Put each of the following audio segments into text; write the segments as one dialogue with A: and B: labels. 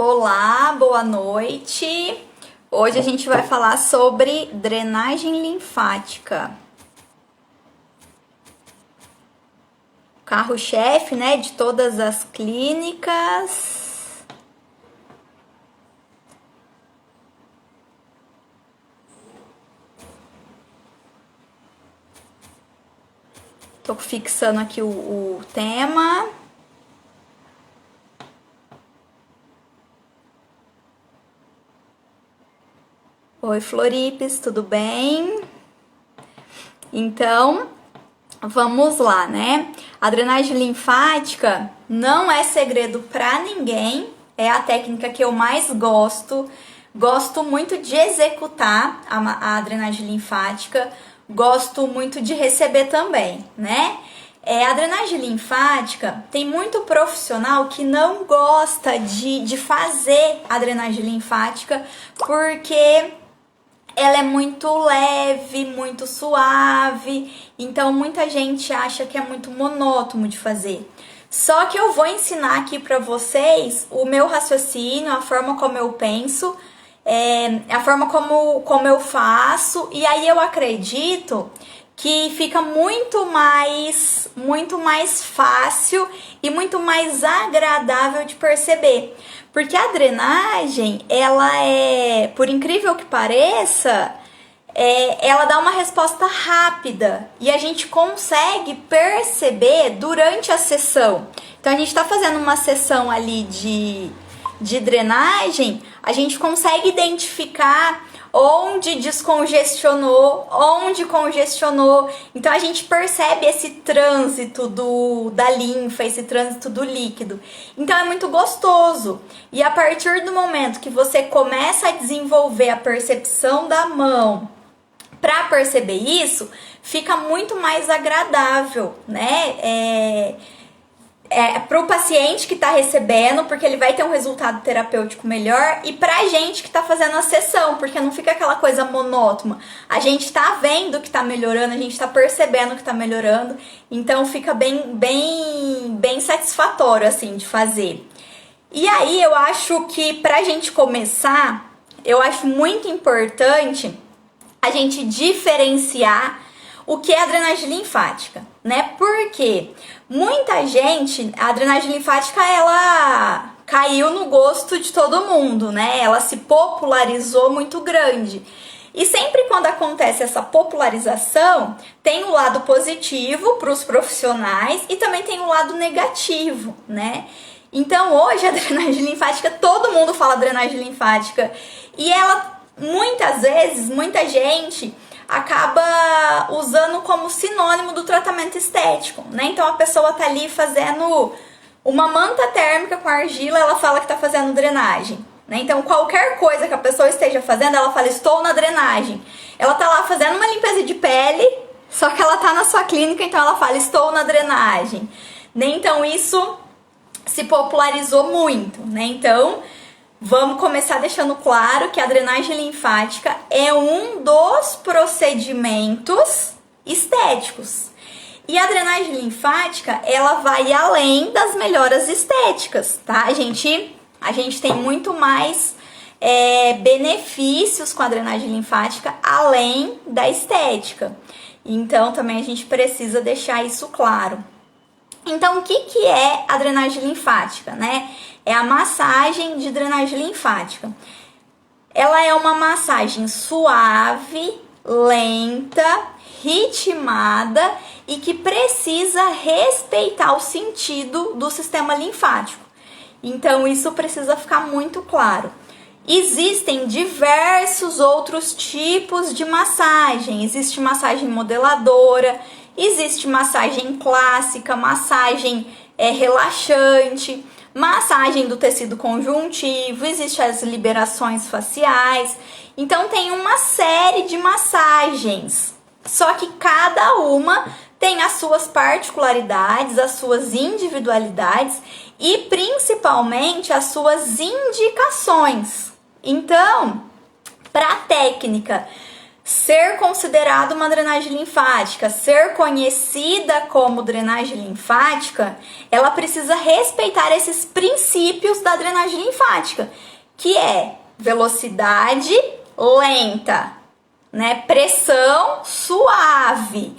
A: Olá, boa noite. Hoje a gente vai falar sobre drenagem linfática. Carro-chefe, né, de todas as clínicas. Tô fixando aqui o tema. Oi, Floripes, tudo bem? Então, vamos lá, né? A drenagem linfática não é segredo para ninguém, é a técnica que eu mais gosto. Gosto muito de executar a drenagem linfática, gosto muito de receber também, né? A drenagem linfática, tem muito profissional que não gosta de fazer a drenagem linfática porque ela é muito leve, muito suave, então muita gente acha que é muito monótono de fazer. Só que eu vou ensinar aqui para vocês o meu raciocínio, a forma como eu penso, a forma como eu faço, e aí eu acredito que fica muito mais fácil e muito mais agradável de perceber. Porque a drenagem, ela por incrível que pareça, ela dá uma resposta rápida e a gente consegue perceber durante a sessão. Então a gente está fazendo uma sessão ali de drenagem, a gente consegue identificar onde descongestionou, onde congestionou. Então a gente percebe esse trânsito da linfa, esse trânsito do líquido. Então é muito gostoso. E a partir do momento que você começa a desenvolver a percepção da mão para perceber isso, fica muito mais agradável, né? Para o paciente que está recebendo, porque ele vai ter um resultado terapêutico melhor, e para a gente que está fazendo a sessão, porque não fica aquela coisa monótona. A gente está vendo que está melhorando, a gente está percebendo que está melhorando, então fica bem satisfatório assim de fazer. E aí eu acho que para a gente começar, eu acho muito importante a gente diferenciar o que é a drenagem linfática, né? Porque muita gente, a drenagem linfática, ela caiu no gosto de todo mundo, né? Ela se popularizou muito grande. E sempre quando acontece essa popularização, tem o lado positivo para os profissionais e também tem o lado negativo, né? Então hoje a drenagem linfática, todo mundo fala drenagem linfática e ela, muitas vezes, muita gente acaba usando como sinônimo do tratamento estético, né? Então a pessoa tá ali fazendo uma manta térmica com argila, ela fala que tá fazendo drenagem, né? Então qualquer coisa que a pessoa esteja fazendo, ela fala, estou na drenagem. Ela tá lá fazendo uma limpeza de pele, só que ela tá na sua clínica, então ela fala, estou na drenagem, né? Então isso se popularizou muito, né? Então vamos começar deixando claro que a drenagem linfática é um dos procedimentos estéticos. E a drenagem linfática, ela vai além das melhoras estéticas, tá? A gente tem muito mais benefícios com a drenagem linfática além da estética. Então também a gente precisa deixar isso claro. Então, o que é a drenagem linfática, né? É a massagem de drenagem linfática. Ela é uma massagem suave, lenta, ritmada e que precisa respeitar o sentido do sistema linfático. Então, isso precisa ficar muito claro. Existem diversos outros tipos de massagem. Existe massagem modeladora, existe massagem clássica, massagem relaxante, massagem do tecido conjuntivo, existem as liberações faciais. Então tem uma série de massagens, só que cada uma tem as suas particularidades, as suas individualidades e principalmente as suas indicações. Então, para a técnica ser considerado uma drenagem linfática, ser conhecida como drenagem linfática, ela precisa respeitar esses princípios da drenagem linfática, que é velocidade lenta, né? Pressão suave.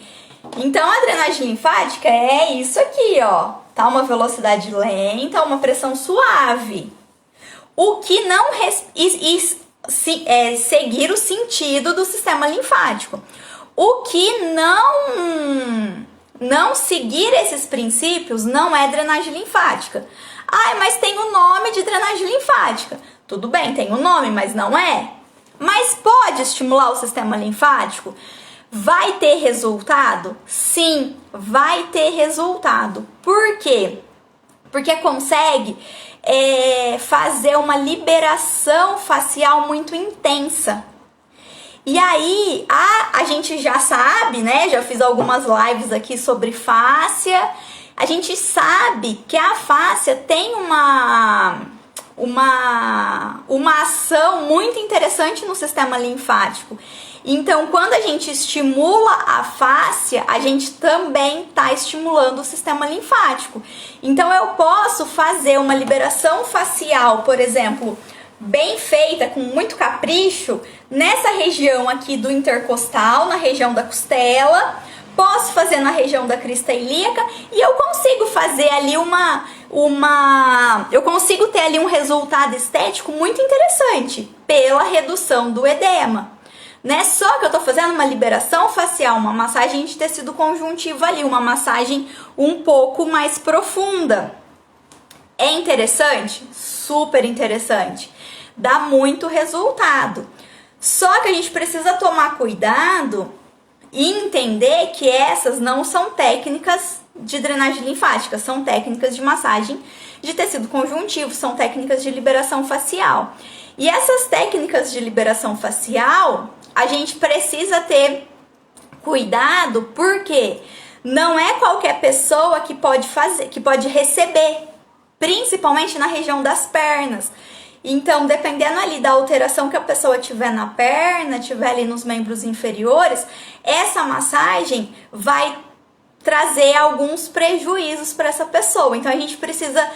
A: Então a drenagem linfática é isso aqui, ó. Tá uma velocidade lenta, uma pressão suave. O que não seguir o sentido do sistema linfático. O que não seguir esses princípios não é drenagem linfática. Ah, mas tem o nome de drenagem linfática. Tudo bem, tem o nome, mas não é. Mas pode estimular o sistema linfático? Vai ter resultado? Sim, vai ter resultado. Por quê? Porque consegue fazer uma liberação facial muito intensa. E aí, a gente já sabe, né? Já fiz algumas lives aqui sobre fáscia. A gente sabe que a fáscia tem uma ação muito interessante no sistema linfático. Então, quando a gente estimula a fáscia, a gente também está estimulando o sistema linfático. Então, eu posso fazer uma liberação facial, por exemplo, bem feita, com muito capricho, nessa região aqui do intercostal, na região da costela. Posso fazer na região da crista ilíaca e eu consigo fazer ali eu consigo ter ali um resultado estético muito interessante pela redução do edema. Né? Só que eu tô fazendo uma liberação facial, uma massagem de tecido conjuntivo ali, uma massagem um pouco mais profunda. É interessante? Super interessante. Dá muito resultado. Só que a gente precisa tomar cuidado e entender que essas não são técnicas de drenagem linfática, são técnicas de massagem de tecido conjuntivo, são técnicas de liberação facial. E essas técnicas de liberação facial, a gente precisa ter cuidado, porque não é qualquer pessoa que pode fazer, que pode receber, principalmente na região das pernas. Então, dependendo ali da alteração que a pessoa tiver na perna, tiver ali nos membros inferiores, essa massagem vai trazer alguns prejuízos para essa pessoa. Então, a gente precisa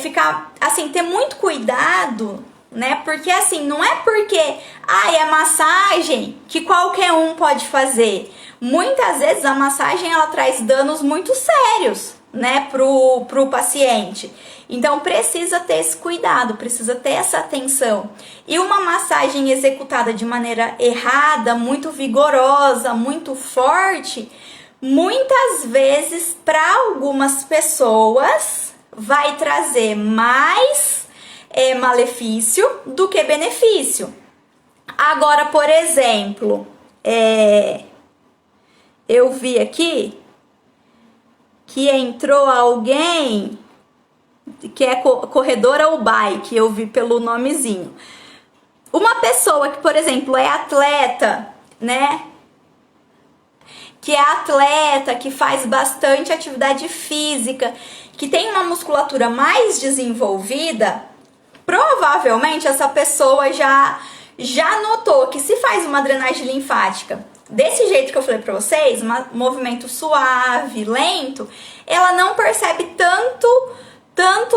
A: ficar, assim, ter muito cuidado, né? Porque, assim, não é porque, é massagem que qualquer um pode fazer. Muitas vezes a massagem, ela traz danos muito sérios, né, pro paciente. Então precisa ter esse cuidado, precisa ter essa atenção. E uma massagem executada de maneira errada, muito vigorosa, muito forte, muitas vezes para algumas pessoas vai trazer mais malefício do que benefício. Agora, por exemplo, eu vi aqui que entrou alguém que é corredora ou bike, eu vi pelo nomezinho. Uma pessoa que, por exemplo, é atleta, né? Que é atleta, que faz bastante atividade física, que tem uma musculatura mais desenvolvida, provavelmente essa pessoa já notou que se faz uma drenagem linfática desse jeito que eu falei pra vocês, um movimento suave, lento, ela não percebe tanto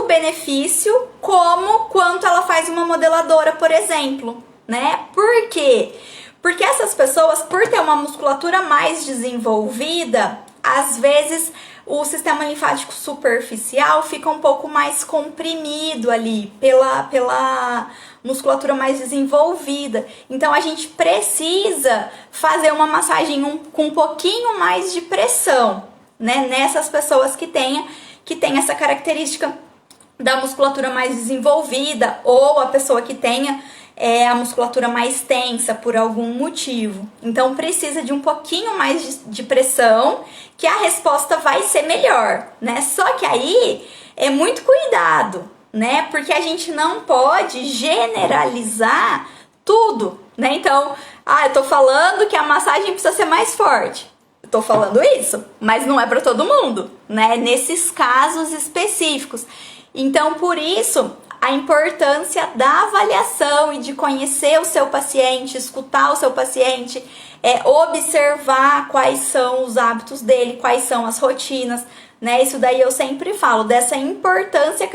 A: benefício como quanto ela faz uma modeladora, por exemplo, né? Por quê? Porque essas pessoas, por ter uma musculatura mais desenvolvida, às vezes o sistema linfático superficial fica um pouco mais comprimido ali pela musculatura mais desenvolvida. Então a gente precisa fazer uma massagem com um pouquinho mais de pressão, né? Nessas pessoas que tem essa característica da musculatura mais desenvolvida, ou a pessoa que tenha a musculatura mais tensa por algum motivo. Então precisa de um pouquinho mais de pressão, que a resposta vai ser melhor, né? Só que aí é muito cuidado, né? Porque a gente não pode generalizar tudo, né? Então, eu tô falando que a massagem precisa ser mais forte. Eu tô falando isso, mas não é para todo mundo, né? Nesses casos específicos. Então, por isso, a importância da avaliação e de conhecer o seu paciente, escutar o seu paciente, observar quais são os hábitos dele, quais são as rotinas, né? Isso daí eu sempre falo, dessa importância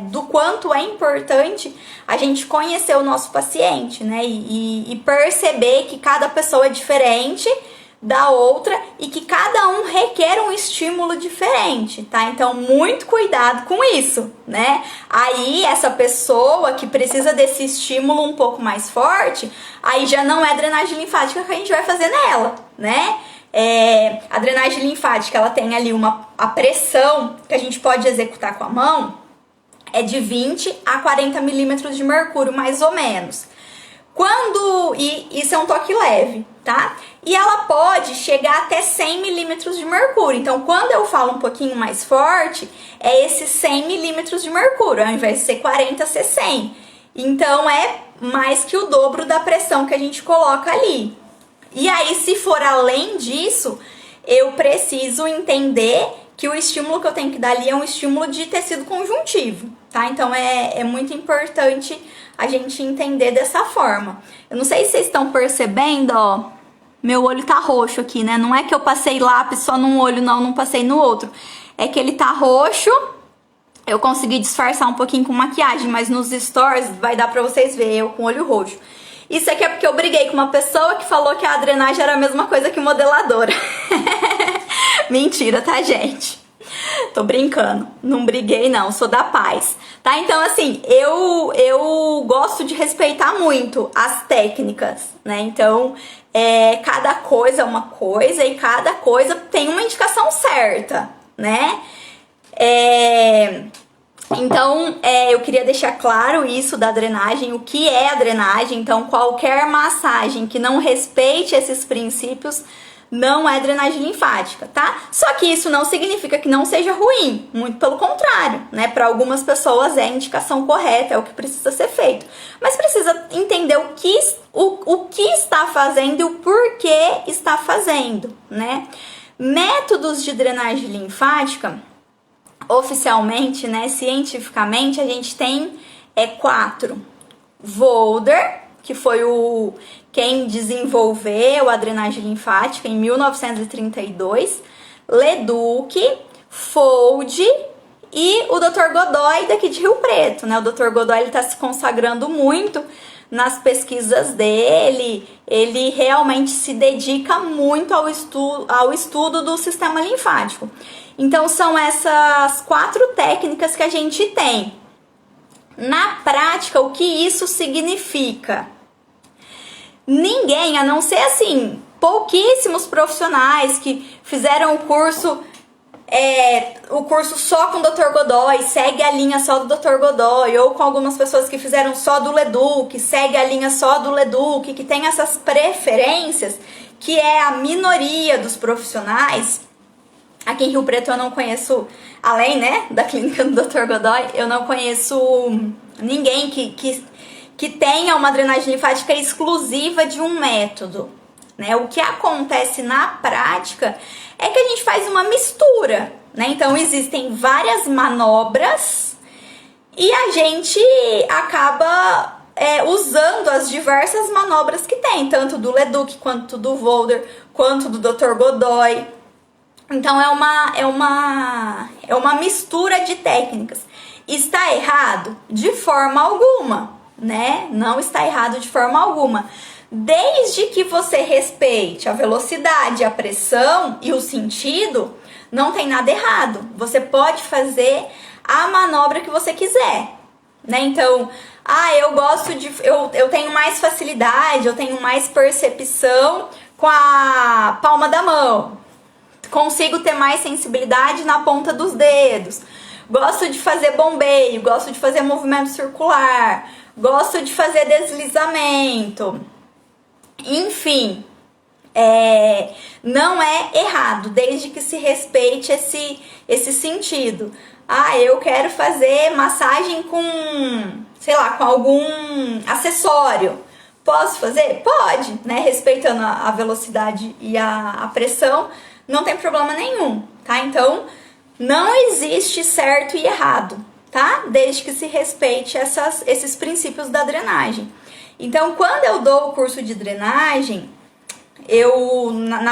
A: do quanto é importante a gente conhecer o nosso paciente, né? E perceber que cada pessoa é diferente da outra e que cada um requer um estímulo diferente, tá? Então, muito cuidado com isso, né? Aí, essa pessoa que precisa desse estímulo um pouco mais forte, aí já não é drenagem linfática que a gente vai fazer nela, né? A drenagem linfática, ela tem ali a pressão que a gente pode executar com a mão, é de 20 a 40 milímetros de mercúrio, mais ou menos. Isso é um toque leve, tá? E ela pode chegar até 100 milímetros de mercúrio. Então, quando eu falo um pouquinho mais forte, é esses 100 milímetros de mercúrio, ao invés de ser 40, ser 100. Então, é mais que o dobro da pressão que a gente coloca ali. E aí, se for além disso, eu preciso entender que o estímulo que eu tenho que dar ali é um estímulo de tecido conjuntivo, tá? Então, é muito importante a gente entender dessa forma. Eu não sei se vocês estão percebendo, ó, meu olho tá roxo aqui, né? Não é que eu passei lápis só num olho, não passei no outro. É que ele tá roxo, eu consegui disfarçar um pouquinho com maquiagem, mas nos stories vai dar pra vocês verem eu com o olho roxo. Isso aqui é porque eu briguei com uma pessoa que falou que a drenagem era a mesma coisa que modeladora. Mentira, tá, gente? Tô brincando, não briguei não, sou da paz, tá? Então, assim, eu gosto de respeitar muito as técnicas, né? Então, cada coisa é uma coisa e cada coisa tem uma indicação certa, né? Então, eu queria deixar claro isso da drenagem, o que é a drenagem. Então, qualquer massagem que não respeite esses princípios não é drenagem linfática, tá? Só que isso não significa que não seja ruim, muito pelo contrário, né? Para algumas pessoas é a indicação correta, é o que precisa ser feito. Mas precisa entender o que está fazendo e o porquê está fazendo, né? Métodos de drenagem linfática, oficialmente, né, cientificamente, a gente tem 4. Volder, que foi quem desenvolveu a drenagem linfática em 1932, Leduc, Fold e o Dr. Godoy daqui de Rio Preto, né? O Dr. Godoy está se consagrando muito nas pesquisas dele, ele realmente se dedica muito ao estudo do sistema linfático. Então, são essas 4 técnicas que a gente tem. Na prática, o que isso significa? Ninguém, a não ser assim, pouquíssimos profissionais que fizeram o curso só com o Dr. Godoy, segue a linha só do Dr. Godoy, ou com algumas pessoas que fizeram só do Leduc, segue a linha só do Leduc, que tem essas preferências, que é a minoria dos profissionais. Aqui em Rio Preto eu não conheço, além, né, da clínica do Dr. Godoy, eu não conheço ninguém que tenha uma drenagem linfática exclusiva de um método, né? O que acontece na prática é que a gente faz uma mistura, né? Então existem várias manobras e a gente acaba usando as diversas manobras que tem, tanto do Leduc, quanto do Volder, quanto do Dr. Godoy. Então é uma mistura de técnicas. Está errado? De forma alguma, né? Não está errado de forma alguma. Desde que você respeite a velocidade, a pressão e o sentido, não tem nada errado. Você pode fazer a manobra que você quiser, né? Então, eu tenho mais facilidade, eu tenho mais percepção com a palma da mão. Consigo ter mais sensibilidade na ponta dos dedos. Gosto de fazer bombeio, gosto de fazer movimento circular, gosto de fazer deslizamento. Enfim, não é errado, desde que se respeite esse sentido. Eu quero fazer massagem com, sei lá, com algum acessório. Posso fazer? Pode, né? Respeitando a velocidade e a pressão, não tem problema nenhum, tá? Então, não existe certo e errado, tá? Desde que se respeite esses princípios da drenagem. Então, quando eu dou o curso de drenagem,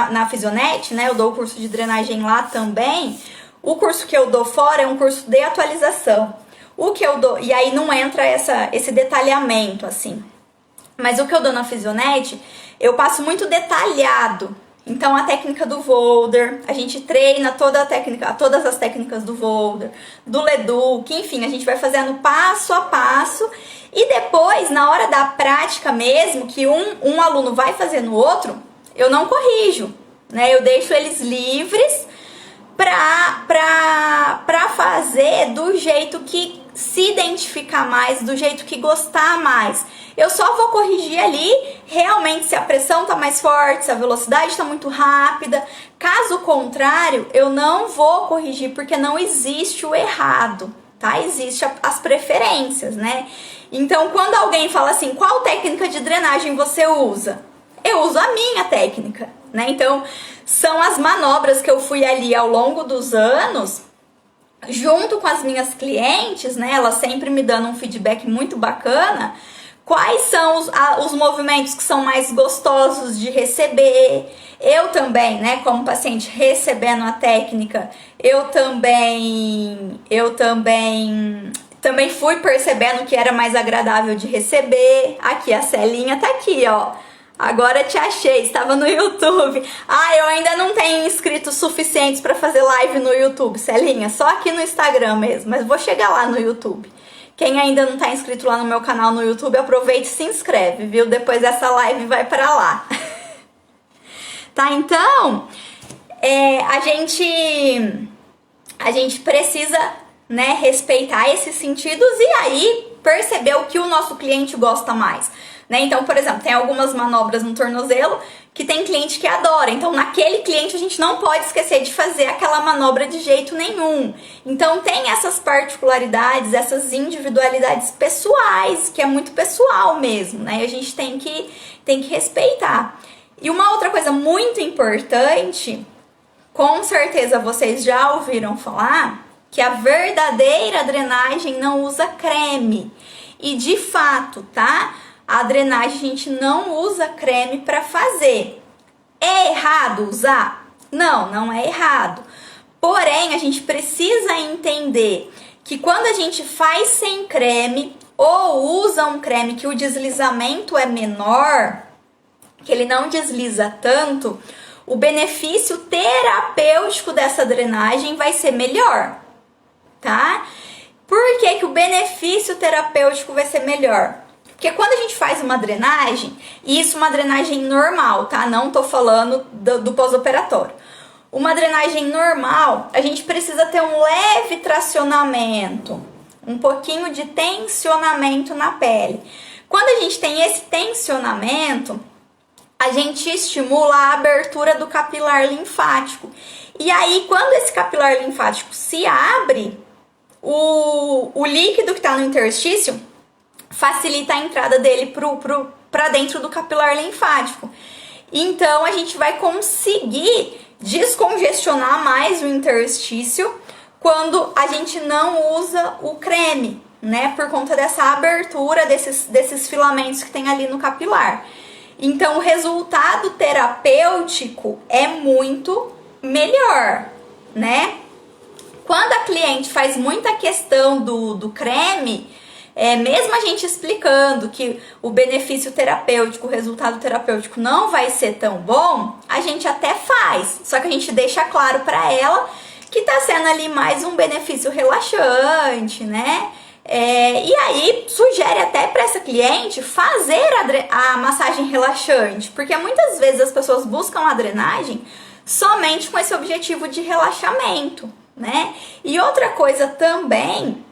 A: na Fisionet, né, eu dou o curso de drenagem lá também. O curso que eu dou fora é um curso de atualização. O que eu dou, e aí não entra esse detalhamento, assim. Mas o que eu dou na Fisionet, eu passo muito detalhado. Então, a técnica do Volder, a gente treina todas as técnicas do Volder, do Leduc, enfim, a gente vai fazendo passo a passo. E depois, na hora da prática mesmo, que um aluno vai fazer no outro, eu não corrijo, né? Eu deixo eles livres pra fazer do jeito que se identificar mais, do jeito que gostar mais. Eu só vou corrigir ali realmente se a pressão tá mais forte, se a velocidade tá muito rápida. Caso contrário, eu não vou corrigir, porque não existe o errado, tá? Existe as preferências, né? Então, quando alguém fala assim, qual técnica de drenagem você usa? Eu uso a minha técnica, né? Então, são as manobras que eu fui ali ao longo dos anos, junto com as minhas clientes, né? Elas sempre me dando um feedback muito bacana. Quais são os movimentos que são mais gostosos de receber? Eu também, né, como paciente recebendo a técnica, eu também fui percebendo que era mais agradável de receber. Aqui, a Celinha tá aqui, ó. Agora te achei, estava no YouTube. Ah, eu ainda não tenho inscritos suficientes para fazer live no YouTube, Celinha, só aqui no Instagram mesmo, mas vou chegar lá no YouTube. Quem ainda não tá inscrito lá no meu canal no YouTube, aproveita e se inscreve, viu? Depois essa live vai para lá. Tá, então, a gente precisa, né, respeitar esses sentidos e aí perceber o que o nosso cliente gosta mais. Né? Então, por exemplo, tem algumas manobras no tornozelo que tem cliente que adora. Então, naquele cliente a gente não pode esquecer de fazer aquela manobra de jeito nenhum. Então, tem essas particularidades, essas individualidades pessoais, que é muito pessoal mesmo, né? E a gente tem que respeitar. E uma outra coisa muito importante, com certeza vocês já ouviram falar, que a verdadeira drenagem não usa creme. E de fato, tá? A drenagem a gente não usa creme para fazer. É errado usar? Não, não é errado. Porém, a gente precisa entender que quando a gente faz sem creme ou usa um creme que o deslizamento é menor, que ele não desliza tanto, o benefício terapêutico dessa drenagem vai ser melhor, tá? Por que o benefício terapêutico vai ser melhor? Porque quando a gente faz uma drenagem, e isso uma drenagem normal, tá? Não tô falando do pós-operatório. Uma drenagem normal, a gente precisa ter um leve tracionamento, um pouquinho de tensionamento na pele. Quando a gente tem esse tensionamento, a gente estimula a abertura do capilar linfático. E aí, quando esse capilar linfático se abre, o líquido que está no interstício facilita a entrada dele para dentro do capilar linfático. Então, a gente vai conseguir descongestionar mais o interstício quando a gente não usa o creme, né? Por conta dessa abertura desses filamentos que tem ali no capilar. Então, o resultado terapêutico é muito melhor, né? Quando a cliente faz muita questão do creme, mesmo a gente explicando que o benefício terapêutico, o resultado terapêutico não vai ser tão bom, a gente até faz. Só que a gente deixa claro para ela que tá sendo ali mais um benefício relaxante, né? E aí, sugere até para essa cliente fazer a massagem relaxante, porque muitas vezes as pessoas buscam a drenagem somente com esse objetivo de relaxamento, né? E outra coisa também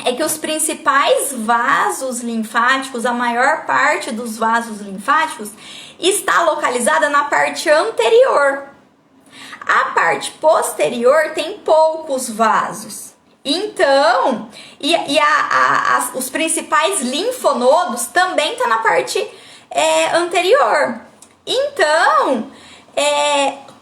A: é que os principais vasos linfáticos, a maior parte dos vasos linfáticos, está localizada na parte anterior. A parte posterior tem poucos vasos. Então, os principais linfonodos também estão na parte anterior. Então,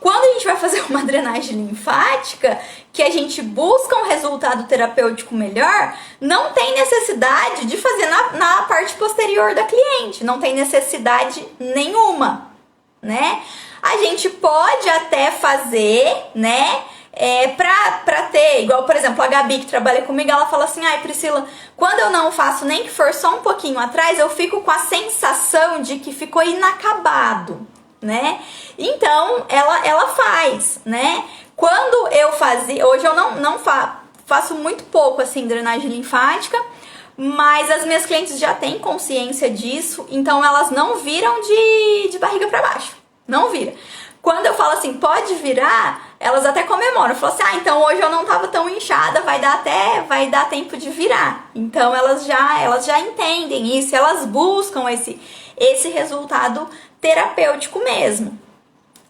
A: quando a gente vai fazer uma drenagem linfática, que a gente busca um resultado terapêutico melhor, não tem necessidade de fazer na parte posterior da cliente, não tem necessidade nenhuma, né? A gente pode até fazer, né? Pra ter, igual por exemplo a Gabi que trabalha comigo, ela fala assim: ai Priscila, quando eu não faço nem que for só um pouquinho atrás, eu fico com a sensação de que ficou inacabado, né? Então ela faz, né? Quando eu fazia, hoje eu não faço muito pouco assim drenagem linfática, mas as minhas clientes já têm consciência disso, então elas não viram de barriga para baixo, não vira. Quando eu falo assim, pode virar, elas até comemoram. Falam assim, então hoje eu não tava tão inchada, vai dar tempo de virar. Então elas já entendem isso, elas buscam esse resultado terapêutico mesmo,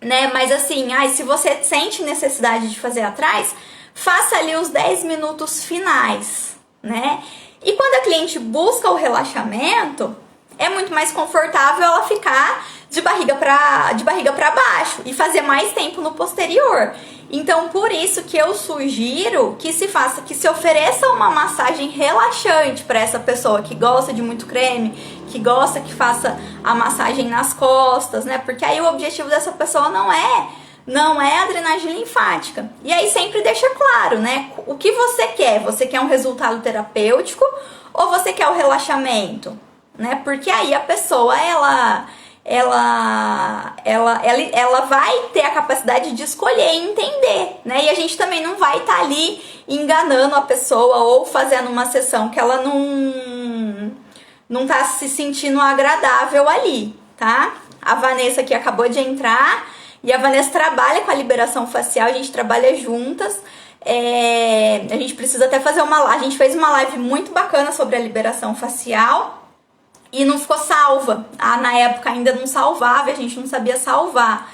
A: né? Mas assim, se você sente necessidade de fazer atrás, faça ali os 10 minutos finais, né? E quando a cliente busca o relaxamento, é muito mais confortável ela ficar de barriga para baixo e fazer mais tempo no posterior. Então, por isso que eu sugiro que se ofereça uma massagem relaxante para essa pessoa que gosta de muito creme, que gosta que faça a massagem nas costas, né? Porque aí o objetivo dessa pessoa não é a drenagem linfática. E aí sempre deixa claro, né? O que você quer? Você quer um resultado terapêutico ou você quer o relaxamento? Né? Porque aí a pessoa ela vai ter a capacidade de escolher e entender, né? E a gente também não vai estar ali enganando a pessoa ou fazendo uma sessão que ela não tá se sentindo agradável ali, tá? A Vanessa aqui acabou de entrar e a Vanessa trabalha com a liberação facial, a gente trabalha juntas. A gente precisa até fazer a gente fez uma live muito bacana sobre a liberação facial e não ficou salva. Na época ainda não salvava, a gente não sabia salvar.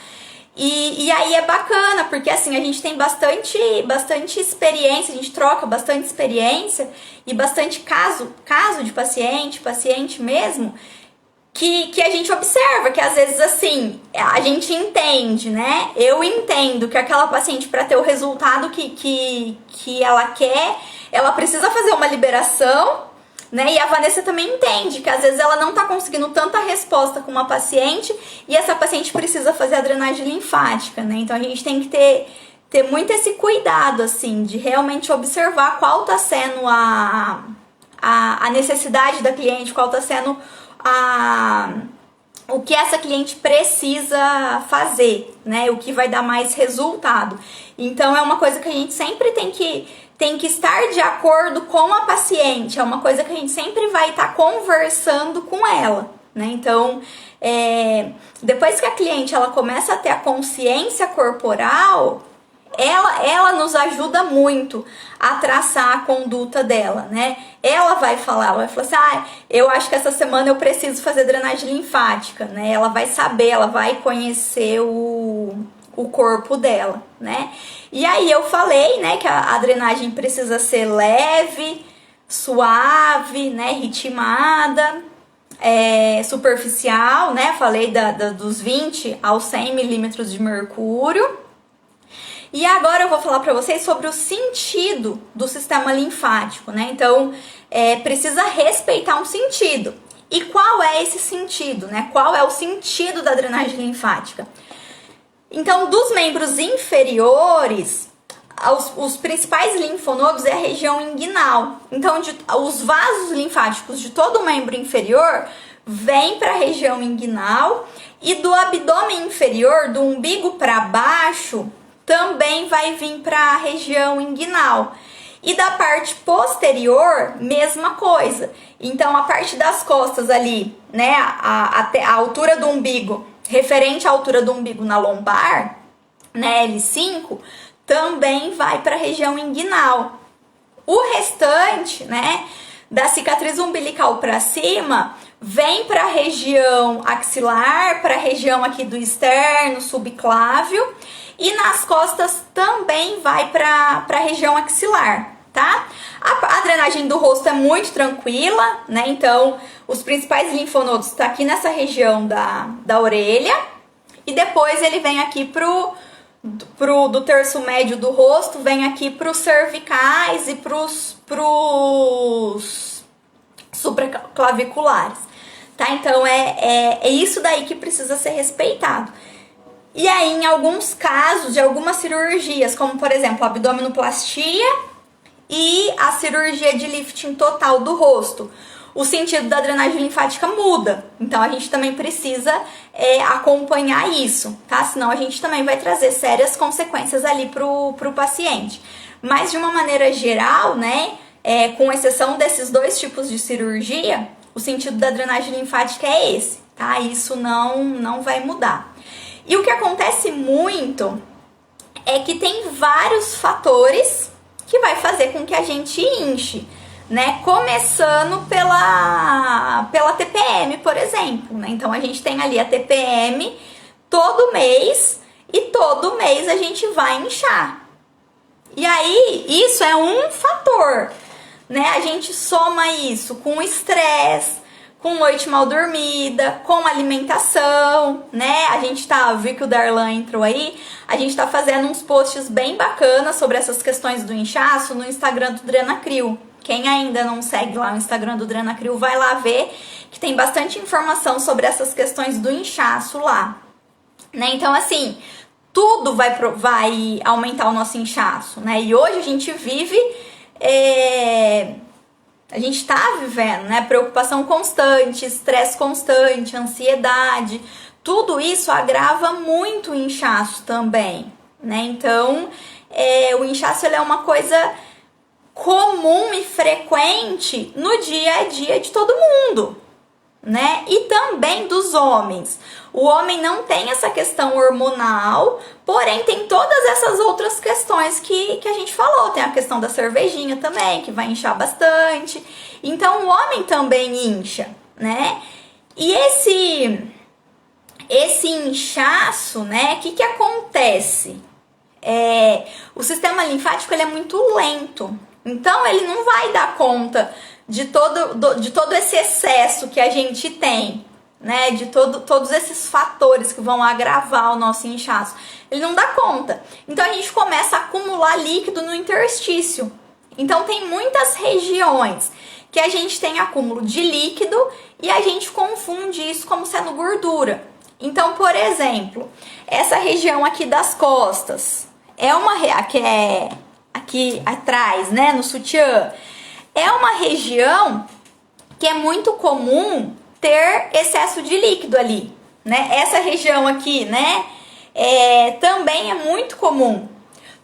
A: E aí é bacana, porque assim, a gente tem bastante experiência, a gente troca bastante experiência e bastante caso de paciente mesmo, que a gente observa, que às vezes assim, a gente entende, né? Eu entendo que aquela paciente, para ter o resultado que ela quer, ela precisa fazer uma liberação, né? E a Vanessa também entende que às vezes ela não tá conseguindo tanta resposta com uma paciente e essa paciente precisa fazer a drenagem linfática, né? Então a gente tem que ter muito esse cuidado, assim, de realmente observar qual tá sendo a necessidade da cliente, qual tá sendo o que essa cliente precisa fazer, né? O que vai dar mais resultado. Então é uma coisa que a gente sempre tem que estar de acordo com a paciente, é uma coisa que a gente sempre vai estar conversando com ela, né? Então, depois que a cliente ela começa a ter a consciência corporal, ela nos ajuda muito a traçar a conduta dela, né? Ela vai falar assim, eu acho que essa semana eu preciso fazer drenagem linfática, né? Ela vai saber, ela vai conhecer o corpo dela, né? E aí eu falei, né, que a drenagem precisa ser leve, suave, né, ritmada, superficial, né? Falei dos 20 aos 100 milímetros de mercúrio. E agora eu vou falar para vocês sobre o sentido do sistema linfático, né? Então, precisa respeitar um sentido. E qual é esse sentido, né? Qual é o sentido da drenagem linfática? Então, dos membros inferiores, os principais linfonodos é a região inguinal. Então, os vasos linfáticos de todo o membro inferior vêm para a região inguinal e do abdômen inferior, do umbigo para baixo, também vai vir para a região inguinal. E da parte posterior, mesma coisa. Então, a parte das costas ali, né, a altura do umbigo, referente à altura do umbigo na lombar, né, L5, também vai para a região inguinal. O restante, né, da cicatriz umbilical para cima, vem para a região axilar, para a região aqui do externo, subclávio, e nas costas também vai para a região axilar, tá? A drenagem do rosto é muito tranquila, né? Então, os principais linfonodos estão aqui nessa região da orelha, e depois ele vem aqui do terço médio do rosto, vem aqui para os cervicais e para os supraclaviculares, tá? Então é isso daí que precisa ser respeitado. E aí, em alguns casos de algumas cirurgias, como por exemplo a abdominoplastia e a cirurgia de lifting total do rosto, o sentido da drenagem linfática muda. Então a gente também precisa acompanhar isso, tá? Senão a gente também vai trazer sérias consequências ali pro paciente. Mas de uma maneira geral, né, com exceção desses dois tipos de cirurgia, o sentido da drenagem linfática é esse, tá? Isso não vai mudar. E o que acontece muito é que tem vários fatores que vai fazer com que a gente inche, né? Começando pela TPM, por exemplo, né? Então a gente tem ali a TPM todo mês e todo mês a gente vai inchar. E aí, isso é um fator, né? A gente soma isso com estresse, com noite mal dormida, com alimentação, né? A gente vi que o Darlan entrou aí, a gente tá fazendo uns posts bem bacanas sobre essas questões do inchaço no Instagram do Drenacryl. Quem ainda não segue lá o Instagram do Drenacryl, vai lá ver que tem bastante informação sobre essas questões do inchaço lá, né? Então, assim, tudo vai aumentar o nosso inchaço, né? E hoje a gente vive... A gente está vivendo, né? Preocupação constante, estresse constante, ansiedade. Tudo isso agrava muito o inchaço também, né? Então, o inchaço ele é uma coisa comum e frequente no dia a dia de todo mundo, né? E também dos homens. O homem não tem essa questão hormonal, porém tem todas essas outras questões que a gente falou. Tem a questão da cervejinha também, que vai inchar bastante. Então o homem também incha, né? E esse inchaço, né? O que acontece? O sistema linfático ele é muito lento. Então ele não vai dar conta de todo esse excesso que a gente tem, né? De todos esses fatores que vão agravar o nosso inchaço. Ele não dá conta. Então a gente começa a acumular líquido no interstício. Então tem muitas regiões que a gente tem acúmulo de líquido e a gente confunde isso como sendo gordura. Então, por exemplo, essa região aqui das costas que é aqui atrás, né, no sutiã, é uma região que é muito comum ter excesso de líquido ali, né? Essa região aqui, né, também é muito comum.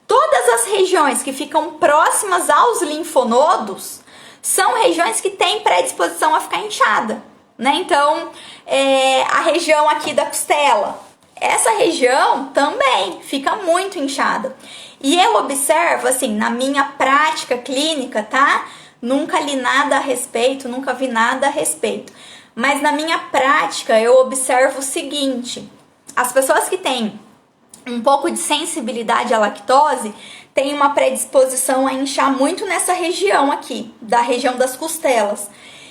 A: Todas as regiões que ficam próximas aos linfonodos são regiões que têm predisposição a ficar inchada, né? Então, a região aqui da costela, essa região também fica muito inchada. E eu observo, assim, na minha prática clínica, tá? Nunca li nada a respeito, nunca vi nada a respeito. Mas na minha prática eu observo o seguinte: as pessoas que têm um pouco de sensibilidade à lactose têm uma predisposição a inchar muito nessa região aqui, da região das costelas.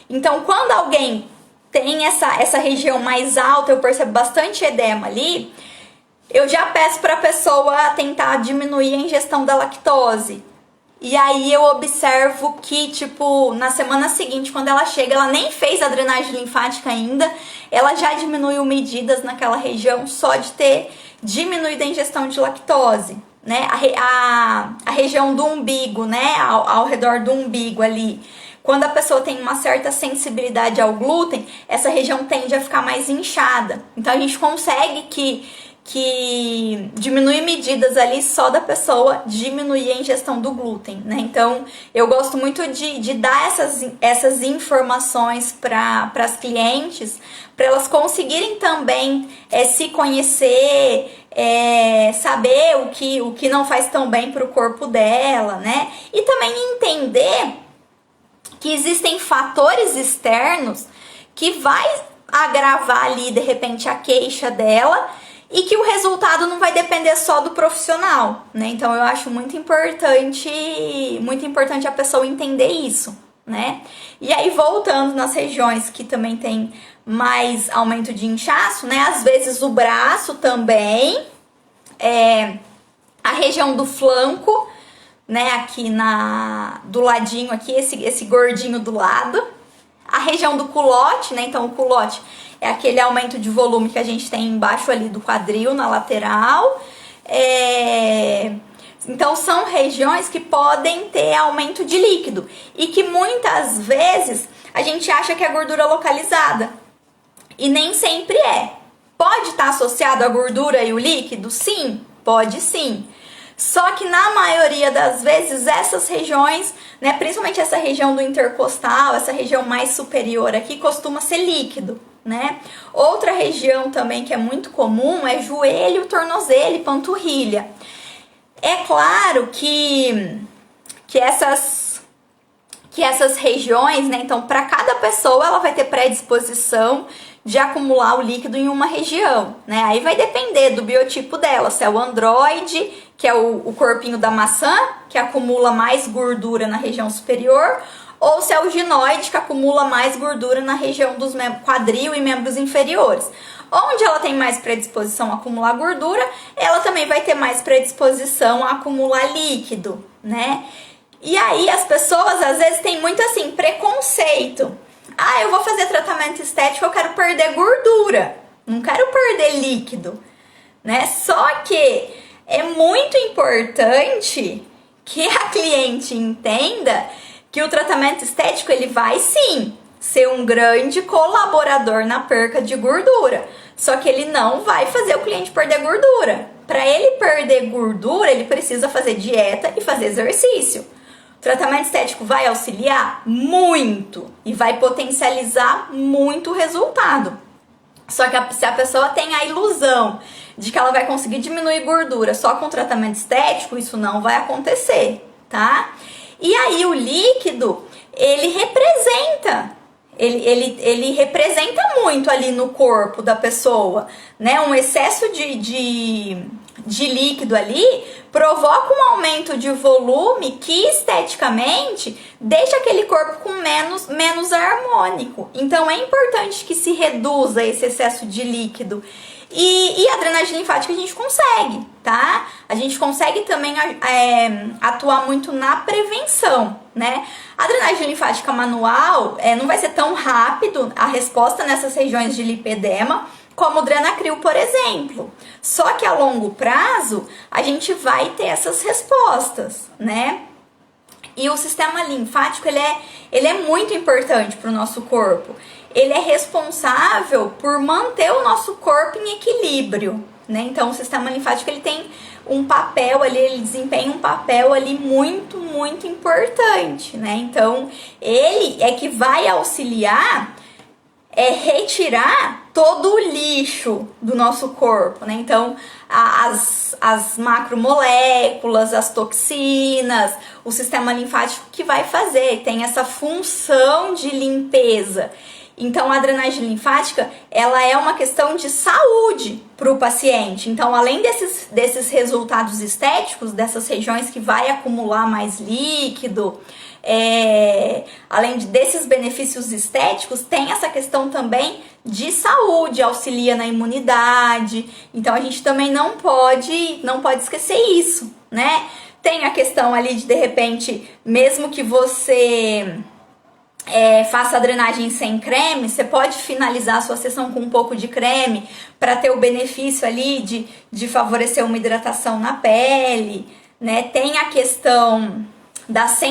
A: Então, quando alguém tem essa região mais alta, eu percebo bastante edema ali, eu já peço para a pessoa tentar diminuir a ingestão da lactose. E aí eu observo que, tipo, na semana seguinte, quando ela chega, ela nem fez a drenagem linfática ainda, ela já diminuiu medidas naquela região só de ter diminuído a ingestão de lactose, né? A região do umbigo, né? Ao redor do umbigo ali. Quando a pessoa tem uma certa sensibilidade ao glúten, essa região tende a ficar mais inchada. Então a gente consegue que diminuir medidas ali só da pessoa diminuir a ingestão do glúten, né? Então eu gosto muito de dar essas informações para as clientes, para elas conseguirem também se conhecer, saber o que não faz tão bem para o corpo dela, né? E também entender que existem fatores externos que vai agravar ali de repente a queixa dela, e que o resultado não vai depender só do profissional, né? Então eu acho muito importante a pessoa entender isso, né? E aí, voltando nas regiões que também tem mais aumento de inchaço, né? Às vezes o braço também a região do flanco, né, aqui do ladinho aqui, esse gordinho do lado, a região do culote, né, então o culote é aquele aumento de volume que a gente tem embaixo ali do quadril, na lateral, então são regiões que podem ter aumento de líquido e que muitas vezes a gente acha que é gordura localizada e nem sempre é. Pode estar associado a gordura e o líquido? Sim, pode sim. Só que na maioria das vezes essas regiões, né, principalmente essa região do intercostal, essa região mais superior aqui, costuma ser líquido, né? Outra região também que é muito comum é joelho, tornozelo e panturrilha. É claro que essas regiões, né, então para cada pessoa ela vai ter predisposição de acumular o líquido em uma região, né? Aí vai depender do biotipo dela, se é o androide, que é o corpinho da maçã, que acumula mais gordura na região superior, ou se é o ginoide, que acumula mais gordura na região dos quadril e membros inferiores. Onde ela tem mais predisposição a acumular gordura, ela também vai ter mais predisposição a acumular líquido, né? E aí as pessoas às vezes têm muito assim, preconceito. Ah, eu vou fazer tratamento estético, eu quero perder gordura, não quero perder líquido, né? Só que é muito importante que a cliente entenda que o tratamento estético ele vai sim ser um grande colaborador na perca de gordura, só que ele não vai fazer o cliente perder gordura. Para ele perder gordura, ele precisa fazer dieta e fazer exercício. O tratamento estético vai auxiliar muito e vai potencializar muito o resultado. Só que se a pessoa tem a ilusão de que ela vai conseguir diminuir gordura só com tratamento estético, isso não vai acontecer, tá? E aí o líquido, ele representa muito ali no corpo da pessoa, né? Um excesso de líquido ali provoca um aumento de volume que esteticamente deixa aquele corpo com menos harmônico. Então é importante que se reduza esse excesso de líquido. E a drenagem linfática a gente consegue, tá? A gente consegue também atuar muito na prevenção, né? A drenagem linfática manual não vai ser tão rápido a resposta nessas regiões de lipedema como o Drenacril, por exemplo. Só que a longo prazo a gente vai ter essas respostas, né? E o sistema linfático ele é muito importante para o nosso corpo. Ele é responsável por manter o nosso corpo em equilíbrio, né? Então o sistema linfático ele tem um papel ali, ele desempenha um papel ali muito, muito importante, né? Então ele é que vai auxiliar retirar todo o lixo do nosso corpo, né? Então, as macromoléculas, as toxinas, o sistema linfático que vai fazer, tem essa função de limpeza. Então, a drenagem linfática, ela é uma questão de saúde para o paciente. Então, além desses resultados estéticos, dessas regiões que vai acumular mais líquido, além desses benefícios estéticos, tem essa questão também de saúde, auxilia na imunidade. Então, a gente também não pode esquecer isso, né? Tem a questão ali de repente, mesmo que você faça a drenagem sem creme, você pode finalizar a sua sessão com um pouco de creme para ter o benefício ali de favorecer uma hidratação na pele, né? Tem a questão das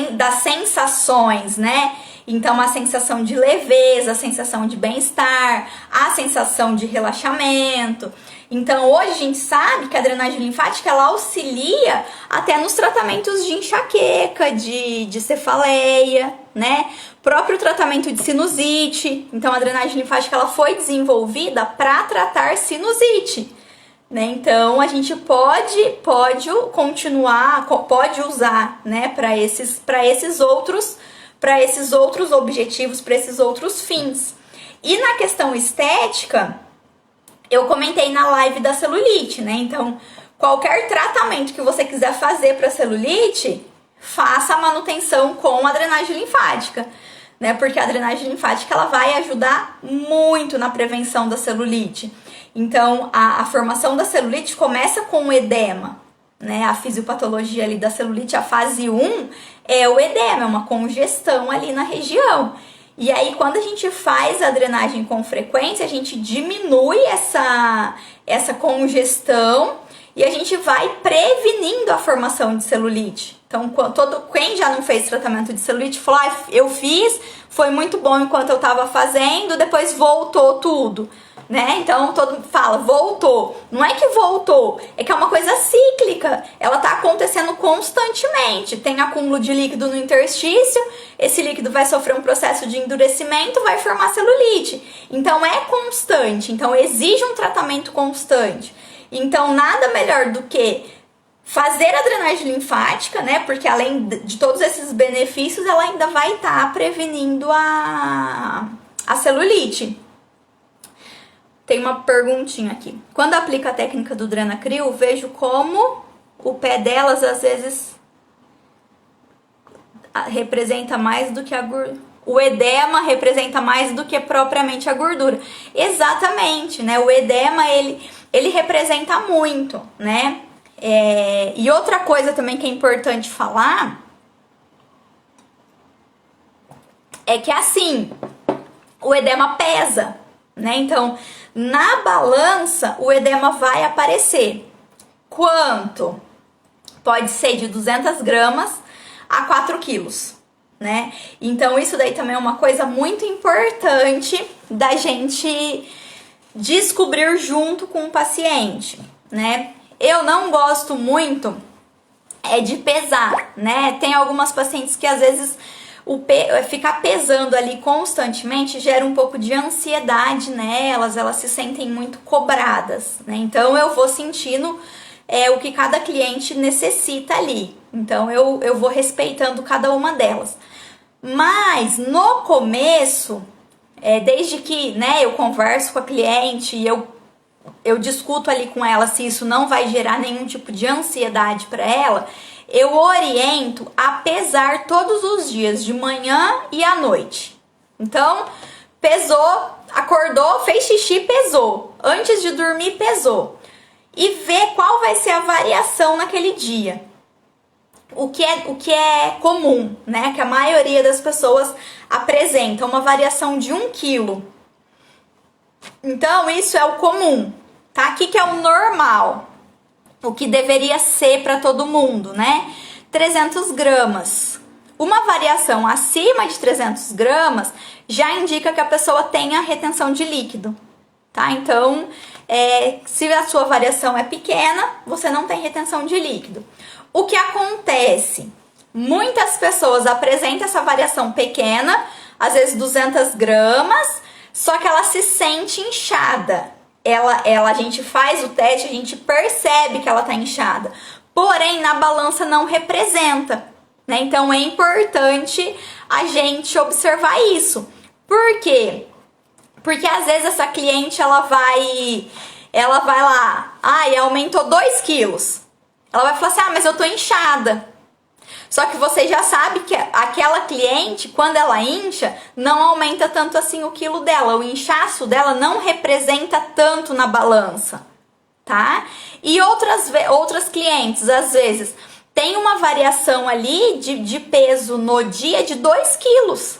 A: sensações, né? Então, a sensação de leveza, a sensação de bem-estar, a sensação de relaxamento. Então, hoje a gente sabe que a drenagem linfática ela auxilia até nos tratamentos de enxaqueca, de cefaleia, né? Próprio tratamento de sinusite. Então, a drenagem linfática ela foi desenvolvida para tratar sinusite, né? Então, a gente pode continuar, pode usar, né, para esses outros objetivos, para esses outros fins. E na questão estética, eu comentei na live da celulite, né? Então, qualquer tratamento que você quiser fazer para celulite, faça a manutenção com a drenagem linfática, né? Porque a drenagem linfática ela vai ajudar muito na prevenção da celulite. Então, a formação da celulite começa com o edema, né? A fisiopatologia ali da celulite, a fase 1, é o edema, é uma congestão ali na região. E aí, quando a gente faz a drenagem com frequência, a gente diminui essa congestão e a gente vai prevenindo a formação de celulite. Então, quem já não fez tratamento de celulite falou, eu fiz, foi muito bom enquanto eu estava fazendo, depois voltou tudo, né? Então, todo mundo fala, voltou. Não é que voltou, é que é uma coisa cíclica. Ela está acontecendo constantemente. Tem acúmulo de líquido no interstício, esse líquido vai sofrer um processo de endurecimento, vai formar celulite. Então, é constante. Então, exige um tratamento constante. Então, nada melhor do que fazer a drenagem linfática, né? Porque além de todos esses benefícios, ela ainda vai estar prevenindo a celulite. Tem uma perguntinha aqui. Quando aplico a técnica do Drenacryl, vejo como o pé delas às vezes representa mais do que a gordura. O edema representa mais do que propriamente a gordura. Exatamente, né? O edema, ele representa muito, né? E outra coisa também que é importante falar é que assim, o edema pesa, né? Então, na balança, o edema vai aparecer. Quanto? Pode ser de 200 gramas a 4 quilos, né? Então, isso daí também é uma coisa muito importante da gente descobrir junto com o paciente, né? Eu não gosto muito de pesar, né? Tem algumas pacientes que às vezes ficar pesando ali constantemente gera um pouco de ansiedade nelas, elas se sentem muito cobradas, né? Então eu vou sentindo o que cada cliente necessita ali. Então eu vou respeitando cada uma delas. Mas no começo, desde que, né, eu converso com a cliente e eu discuto ali com ela se isso não vai gerar nenhum tipo de ansiedade para ela, eu oriento a pesar todos os dias, de manhã e à noite. Então, pesou, acordou, fez xixi, pesou. Antes de dormir, pesou. E ver qual vai ser a variação naquele dia. O que é comum, né? Que a maioria das pessoas apresenta uma variação de 1 quilo. Então, isso é o comum, tá? O que é o normal? O que deveria ser para todo mundo, né? 300 gramas. Uma variação acima de 300 gramas já indica que a pessoa tenha retenção de líquido, tá? Então, se a sua variação é pequena, você não tem retenção de líquido. O que acontece? Muitas pessoas apresentam essa variação pequena, às vezes 200 gramas, só que ela se sente inchada. A gente faz o teste, a gente percebe que ela tá inchada. Porém, na balança não representa, né? Então, é importante a gente observar isso. Por quê? Porque às vezes essa cliente, ela vai lá, aumentou 2 quilos. Ela vai falar assim, mas eu tô inchada. Só que você já sabe que aquela cliente, quando ela incha, não aumenta tanto assim o quilo dela. O inchaço dela não representa tanto na balança, tá? E outras clientes, às vezes, tem uma variação ali de peso no dia de 2 quilos,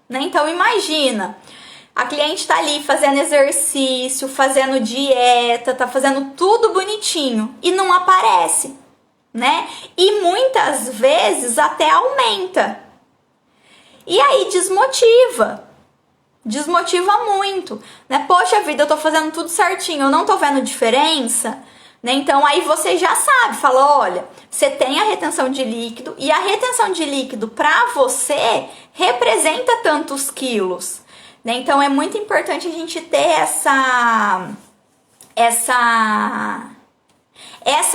A: né? Então, imagina, a cliente tá ali fazendo exercício, fazendo dieta, tá fazendo tudo bonitinho e não aparece, né? E muitas vezes até aumenta. E aí desmotiva muito, né? Poxa vida, eu tô fazendo tudo certinho, eu não tô vendo diferença, né? Então aí você já sabe, fala, olha, você tem a retenção de líquido e a retenção de líquido para você representa tantos quilos, né? Então é muito importante a gente ter essa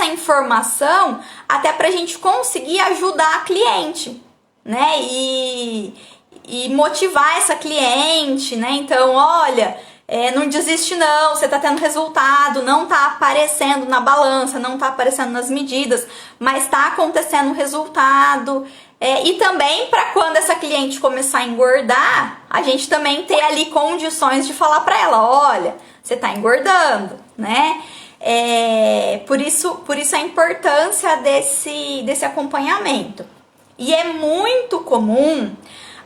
A: informação até pra gente conseguir ajudar a cliente, né? E motivar essa cliente, né? Então, olha, não desiste não, você tá tendo resultado, não tá aparecendo na balança, não tá aparecendo nas medidas, mas tá acontecendo resultado. E também para quando essa cliente começar a engordar, a gente também ter ali condições de falar para ela, olha, você tá engordando, né? Por isso a importância desse acompanhamento. E é muito comum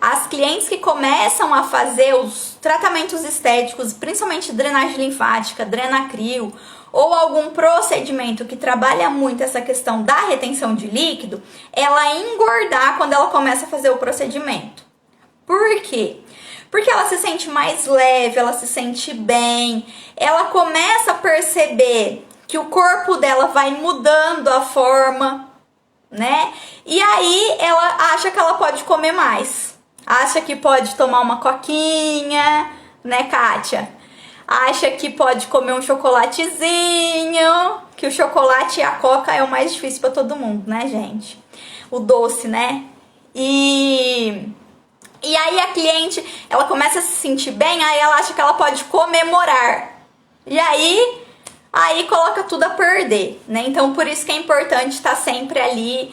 A: as clientes que começam a fazer os tratamentos estéticos, principalmente drenagem linfática, Drenacryl, ou algum procedimento que trabalha muito essa questão da retenção de líquido, ela engordar quando ela começa a fazer o procedimento. Por quê? Porque ela se sente mais leve, ela se sente bem, ela começa a perceber que o corpo dela vai mudando a forma, né? E aí ela acha que ela pode comer mais, acha que pode tomar uma coquinha, né, Kátia? Acha que pode comer um chocolatezinho, que o chocolate e a coca é o mais difícil para todo mundo, né, gente? O doce, né? E aí a cliente, ela começa a se sentir bem, aí ela acha que ela pode comemorar. E aí coloca tudo a perder, né? Então, por isso que é importante estar sempre ali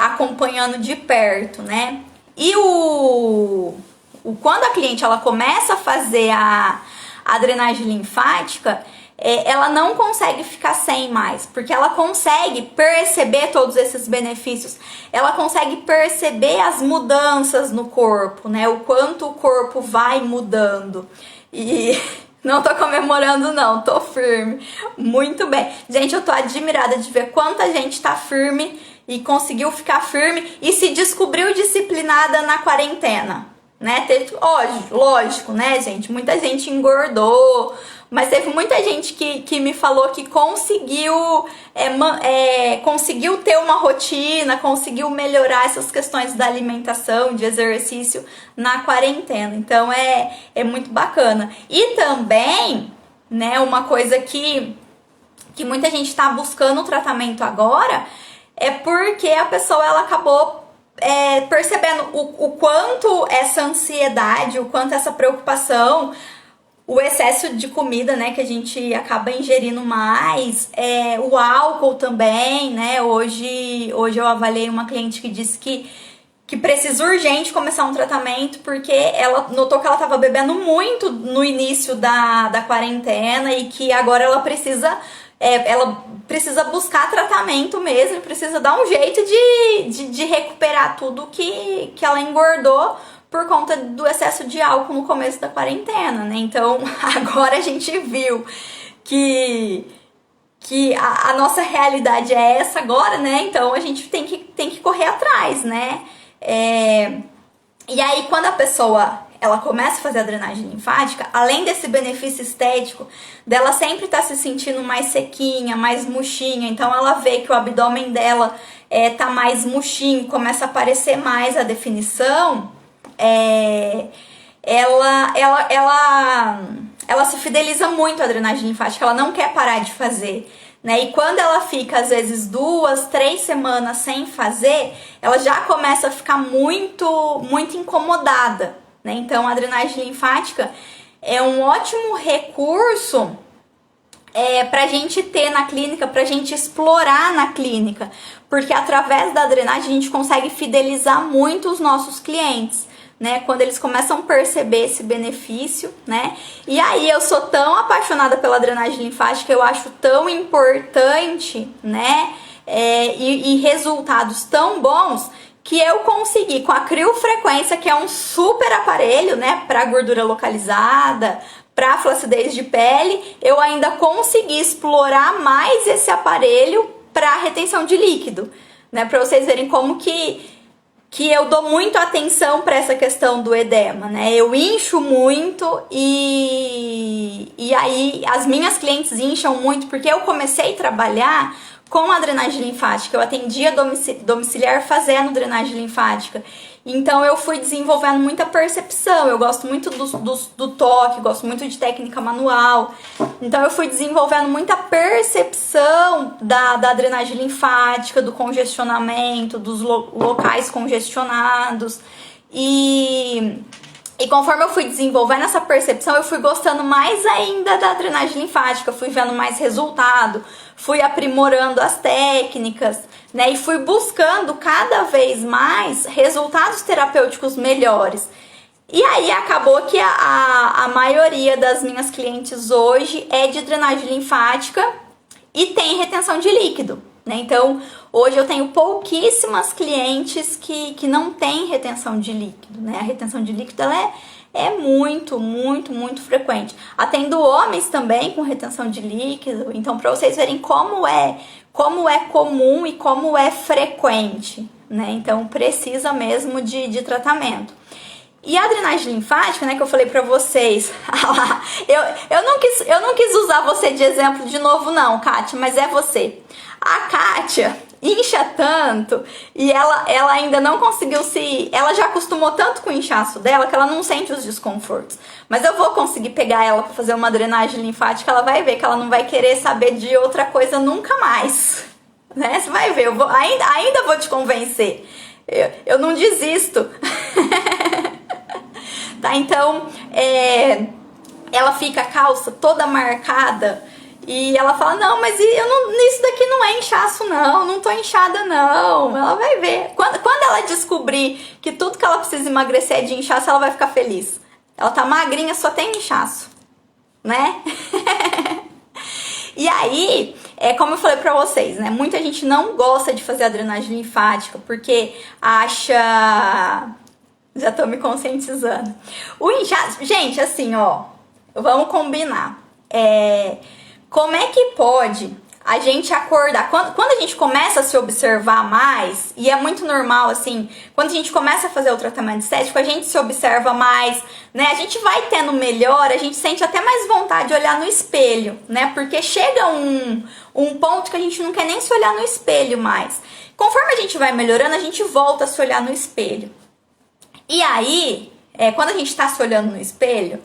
A: acompanhando de perto, né? E quando a cliente, ela começa a fazer a drenagem linfática, ela não consegue ficar sem mais, porque ela consegue perceber todos esses benefícios, ela consegue perceber as mudanças no corpo, né? O quanto o corpo vai mudando. E não tô comemorando não, tô firme, muito bem. Gente, eu tô admirada de ver quanta gente tá firme e conseguiu ficar firme e se descobriu disciplinada na quarentena, né? Lógico, né, gente? Muita gente engordou, mas teve muita gente que me falou que conseguiu ter uma rotina, conseguiu melhorar essas questões da alimentação, de exercício na quarentena. Então é muito bacana. E também, né, uma coisa que muita gente está buscando o tratamento agora é porque a pessoa ela acabou percebendo o quanto essa ansiedade, o quanto essa preocupação, o excesso de comida, né, que a gente acaba ingerindo mais, o álcool também, né, hoje eu avaliei uma cliente que disse que precisa urgente começar um tratamento porque ela notou que ela estava bebendo muito no início da quarentena e que agora ela precisa buscar tratamento mesmo, precisa dar um jeito de recuperar tudo que ela engordou por conta do excesso de álcool no começo da quarentena, né? Então, agora a gente viu que a nossa realidade é essa agora, né? Então, a gente tem que correr atrás, né? E aí, quando a pessoa ela começa a fazer a drenagem linfática, além desse benefício estético, dela sempre tá se sentindo mais sequinha, mais murchinha, então ela vê que o abdômen dela tá mais murchinho, começa a aparecer mais a definição, ela se fideliza muito à drenagem linfática, ela não quer parar de fazer, né? E quando ela fica, às vezes, 2, 3 semanas sem fazer, ela já começa a ficar muito, muito incomodada, né? Então, a drenagem linfática é um ótimo recurso pra gente ter na clínica, pra gente explorar na clínica, porque através da drenagem a gente consegue fidelizar muito os nossos clientes, né? Quando eles começam a perceber esse benefício, né? E aí eu sou tão apaixonada pela drenagem linfática, eu acho tão importante, né? E resultados tão bons que eu consegui com a criofrequência, que é um super aparelho, né? Para gordura localizada, para flacidez de pele, eu ainda consegui explorar mais esse aparelho para retenção de líquido, né? Para vocês verem como que eu dou muito atenção para essa questão do edema, né? Eu incho muito e aí as minhas clientes incham muito porque eu comecei a trabalhar com a drenagem linfática. Eu atendia domiciliar fazendo drenagem linfática. Então eu fui desenvolvendo muita percepção. Eu gosto muito do toque, gosto muito de técnica manual. Então eu fui desenvolvendo muita percepção da drenagem linfática, do congestionamento, dos locais congestionados. E conforme eu fui desenvolvendo essa percepção, eu fui gostando mais ainda da drenagem linfática, fui vendo mais resultado, fui aprimorando as técnicas, né? E fui buscando cada vez mais resultados terapêuticos melhores. E aí acabou que a maioria das minhas clientes hoje é de drenagem linfática e tem retenção de líquido, né? Então, hoje eu tenho pouquíssimas clientes que não têm retenção de líquido, né? A retenção de líquido, ela é muito, muito, muito frequente. Atendo homens também com retenção de líquido, então para vocês verem como é comum e como é frequente, né? Então precisa mesmo de tratamento. E a drenagem linfática, né, que eu falei pra vocês, eu não quis usar você de exemplo de novo não, Kátia, mas é você. A Kátia incha tanto e ela ainda não conseguiu ela já acostumou tanto com o inchaço dela que ela não sente os desconfortos. Mas eu vou conseguir pegar ela pra fazer uma drenagem linfática, ela vai ver que ela não vai querer saber de outra coisa nunca mais, né? Você vai ver, ainda vou te convencer. Eu não desisto. Tá, então, ela fica a calça toda marcada e ela fala, não, mas isso daqui não é inchaço não tô inchada não. Ela vai ver. Quando ela descobrir que tudo que ela precisa emagrecer é de inchaço, ela vai ficar feliz. Ela tá magrinha, só tem inchaço, né? E aí, como eu falei pra vocês, né? Muita gente não gosta de fazer a drenagem linfática porque acha... Já tô me conscientizando. O inchaço... Gente, assim, ó... Vamos combinar. Como é que pode a gente acordar? Quando a gente começa a se observar mais, e é muito normal, assim... Quando a gente começa a fazer o tratamento estético, a gente se observa mais, né? A gente vai tendo melhor, a gente sente até mais vontade de olhar no espelho, né? Porque chega um ponto que a gente não quer nem se olhar no espelho mais. Conforme a gente vai melhorando, a gente volta a se olhar no espelho. E aí, quando a gente tá se olhando no espelho,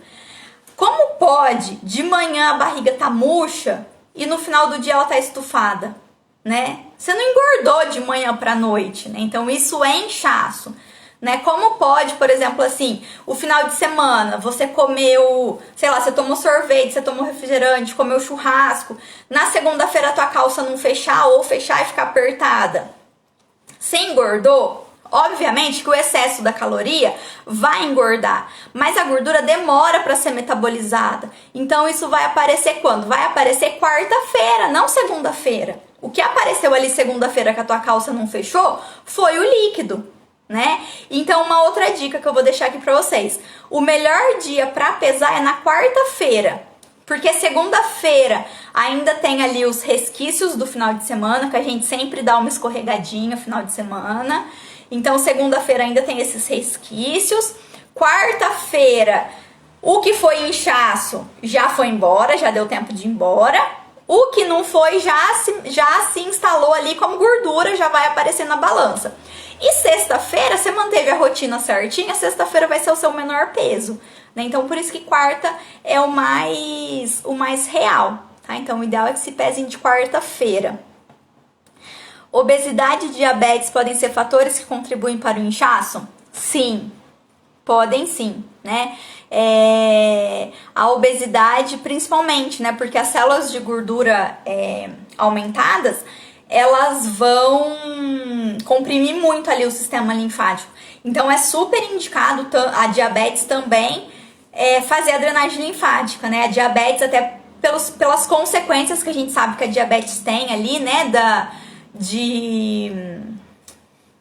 A: como pode de manhã a barriga tá murcha e no final do dia ela tá estufada, né? Você não engordou de manhã pra noite, né? Então isso é inchaço, né? Como pode, por exemplo, assim, o final de semana você comeu, sei lá, você tomou sorvete, você tomou refrigerante, comeu churrasco, na segunda-feira a tua calça não fechar ou fechar e ficar apertada. Você engordou? Obviamente que o excesso da caloria vai engordar, mas a gordura demora para ser metabolizada. Então isso vai aparecer quando? Vai aparecer quarta-feira, não segunda-feira. O que apareceu ali segunda-feira que a tua calça não fechou foi o líquido, né? Então uma outra dica que eu vou deixar aqui para vocês. O melhor dia para pesar é na quarta-feira. Porque segunda-feira ainda tem ali os resquícios do final de semana, que a gente sempre dá uma escorregadinha no final de semana. Então, segunda-feira ainda tem esses resquícios. Quarta-feira, o que foi inchaço já foi embora, já deu tempo de ir embora. O que não foi já se instalou ali como gordura, já vai aparecer na balança. E sexta-feira, você manteve a rotina certinha, sexta-feira vai ser o seu menor peso, né? Então, por isso que quarta é o mais real, tá? Então, o ideal é que se pesem de quarta-feira. Obesidade e diabetes podem ser fatores que contribuem para o inchaço? Sim, podem sim, né? A obesidade principalmente, né? Porque as células de gordura aumentadas, elas vão comprimir muito ali o sistema linfático. Então é super indicado a diabetes também fazer a drenagem linfática, né? A diabetes até pelas consequências que a gente sabe que a diabetes tem ali, né? De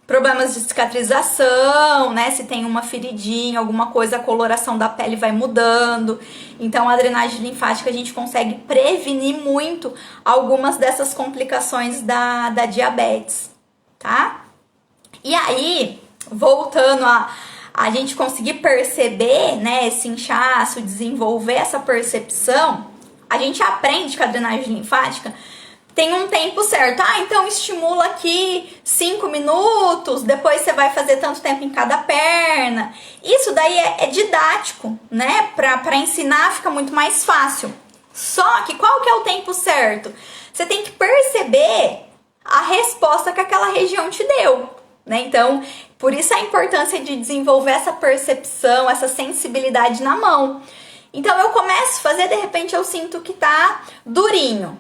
A: problemas de cicatrização, né? Se tem uma feridinha, alguma coisa, a coloração da pele vai mudando. Então, a drenagem linfática a gente consegue prevenir muito algumas dessas complicações da diabetes, tá? E aí, voltando a gente conseguir perceber, né, esse inchaço, desenvolver essa percepção, a gente aprende que a drenagem linfática tem um tempo certo. Então estimula aqui 5 minutos, depois você vai fazer tanto tempo em cada perna. Isso daí é didático, né? Pra ensinar fica muito mais fácil. Só que qual que é o tempo certo? Você tem que perceber a resposta que aquela região te deu, né? Então, por isso a importância de desenvolver essa percepção, essa sensibilidade na mão. Então eu começo a fazer, de repente eu sinto que tá durinho.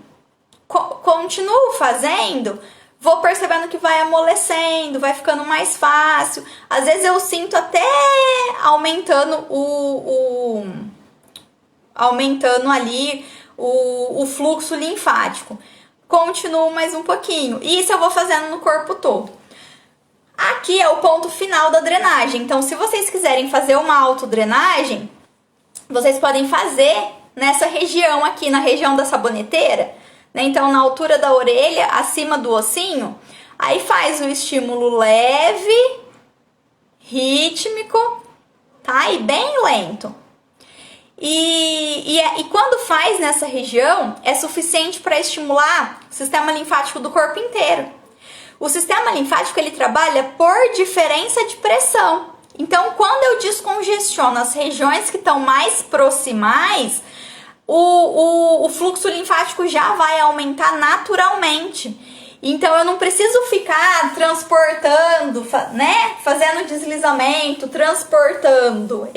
A: Continuo fazendo, vou percebendo que vai amolecendo, vai ficando mais fácil. Às vezes eu sinto até aumentando aumentando ali o fluxo linfático. continuo mais um pouquinho. E isso eu vou fazendo no corpo todo. Aqui é o ponto final da drenagem. Então, se vocês quiserem fazer uma autodrenagem, vocês podem fazer nessa região aqui, na região da saboneteira, né? Então, na altura da orelha, acima do ossinho, aí faz o estímulo leve, rítmico, tá? E bem lento. E quando faz nessa região, é suficiente para estimular o sistema linfático do corpo inteiro. O sistema linfático, ele trabalha por diferença de pressão. Então, quando eu descongestiono as regiões que estão mais proximais, o fluxo linfático já vai aumentar naturalmente. Então, eu não preciso ficar transportando, né? Fazendo deslizamento, transportando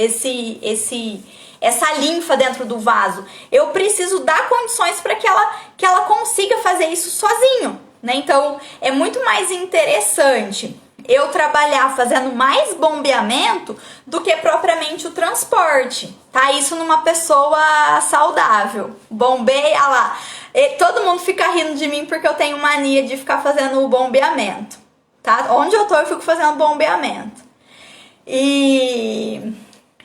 A: essa linfa dentro do vaso. Eu preciso dar condições para que ela consiga fazer isso sozinho, né? Então, é muito mais interessante eu trabalhar fazendo mais bombeamento do que propriamente o transporte, tá? Isso numa pessoa saudável. Bombeia lá. E todo mundo fica rindo de mim porque eu tenho mania de ficar fazendo o bombeamento, tá? Onde eu tô, eu fico fazendo bombeamento. E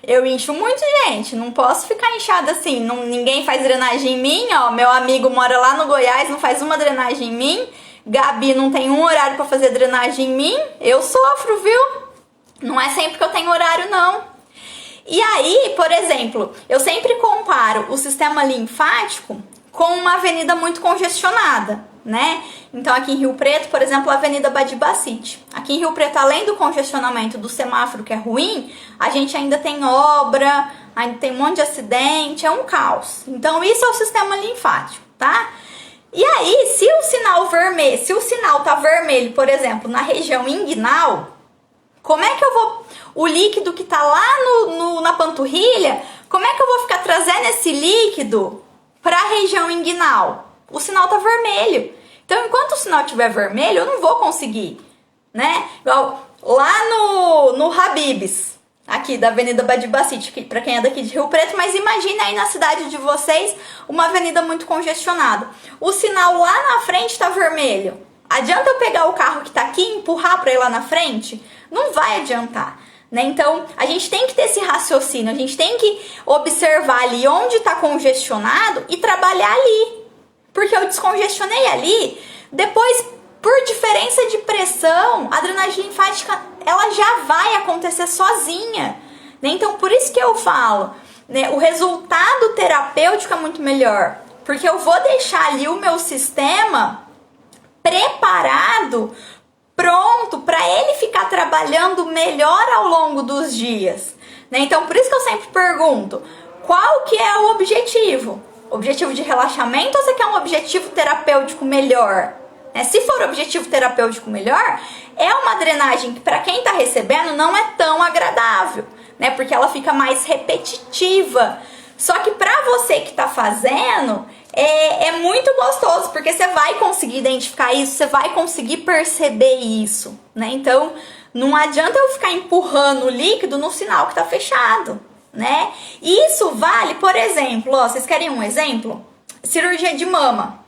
A: eu incho muito, gente. Não posso ficar inchada assim. Ninguém faz drenagem em mim, ó. Meu amigo mora lá no Goiás, não faz uma drenagem em mim. Gabi não tem um horário pra fazer drenagem em mim. Eu sofro, viu? Não é sempre que eu tenho horário, não. E aí, por exemplo, eu sempre comparo o sistema linfático com uma avenida muito congestionada, né? Então, aqui em Rio Preto, por exemplo, a Avenida Badibacite. Aqui em Rio Preto, além do congestionamento do semáforo, que é ruim, a gente ainda tem obra, ainda tem um monte de acidente, é um caos. Então, isso é o sistema linfático, tá? E aí, se o sinal tá vermelho, por exemplo, na região inguinal, como é que eu vou... O líquido que tá lá na panturrilha, como é que eu vou ficar trazendo esse líquido para a região inguinal? O sinal tá vermelho. Então, enquanto o sinal estiver vermelho, eu não vou conseguir, né? Lá no Habib's, aqui da Avenida Badibacite, para quem é daqui de Rio Preto, mas imagina aí na cidade de vocês uma avenida muito congestionada. O sinal lá na frente tá vermelho. Adianta eu pegar o carro que tá aqui e empurrar para ir lá na frente? Não vai adiantar, né? Então, a gente tem que ter esse raciocínio, a gente tem que observar ali onde tá congestionado e trabalhar ali. Porque eu descongestionei ali, depois, por diferença de pressão, a drenagem linfática, ela já vai acontecer sozinha, né? Então, por isso que eu falo, né, o resultado terapêutico é muito melhor, porque eu vou deixar ali o meu sistema preparado, pronto, para ele ficar trabalhando melhor ao longo dos dias, né? Então, por isso que eu sempre pergunto, qual que é o objetivo? Objetivo de relaxamento ou você quer um objetivo terapêutico melhor? Se for objetivo terapêutico melhor, é uma drenagem que para quem está recebendo não é tão agradável, né? Porque ela fica mais repetitiva. Só que para você que está fazendo, é muito gostoso, porque você vai conseguir identificar isso, você vai conseguir perceber isso, né? Então, não adianta eu ficar empurrando o líquido no sinal que está fechado, né? Isso vale, por exemplo, ó, vocês querem um exemplo? Cirurgia de mama.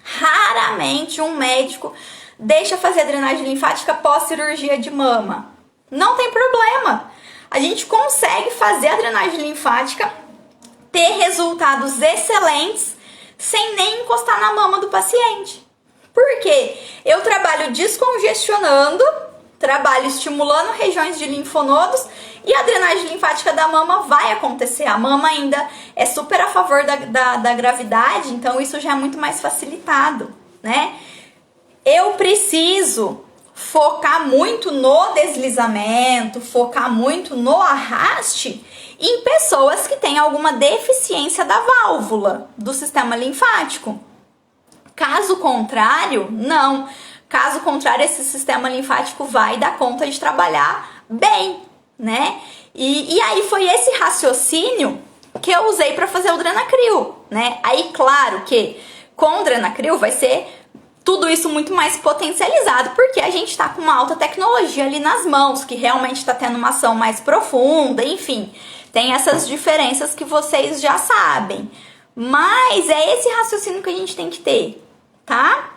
A: Raramente um médico deixa fazer a drenagem linfática pós cirurgia de mama. Não tem problema. A gente consegue fazer a drenagem linfática, ter resultados excelentes, sem nem encostar na mama do paciente. Por quê? Eu trabalho descongestionando, trabalho estimulando regiões de linfonodos e a drenagem linfática da mama vai acontecer. A mama ainda é super a favor da gravidade, então isso já é muito mais facilitado, né? Eu preciso focar muito no deslizamento, focar muito no arraste em pessoas que têm alguma deficiência da válvula do sistema linfático. Caso contrário, não. Caso contrário, esse sistema linfático vai dar conta de trabalhar bem, né? E aí foi esse raciocínio que eu usei para fazer o Drenacryl, né? Aí, claro que com o Drenacryl vai ser tudo isso muito mais potencializado, porque a gente está com uma alta tecnologia ali nas mãos, que realmente está tendo uma ação mais profunda, enfim, tem essas diferenças que vocês já sabem. Mas é esse raciocínio que a gente tem que ter, tá?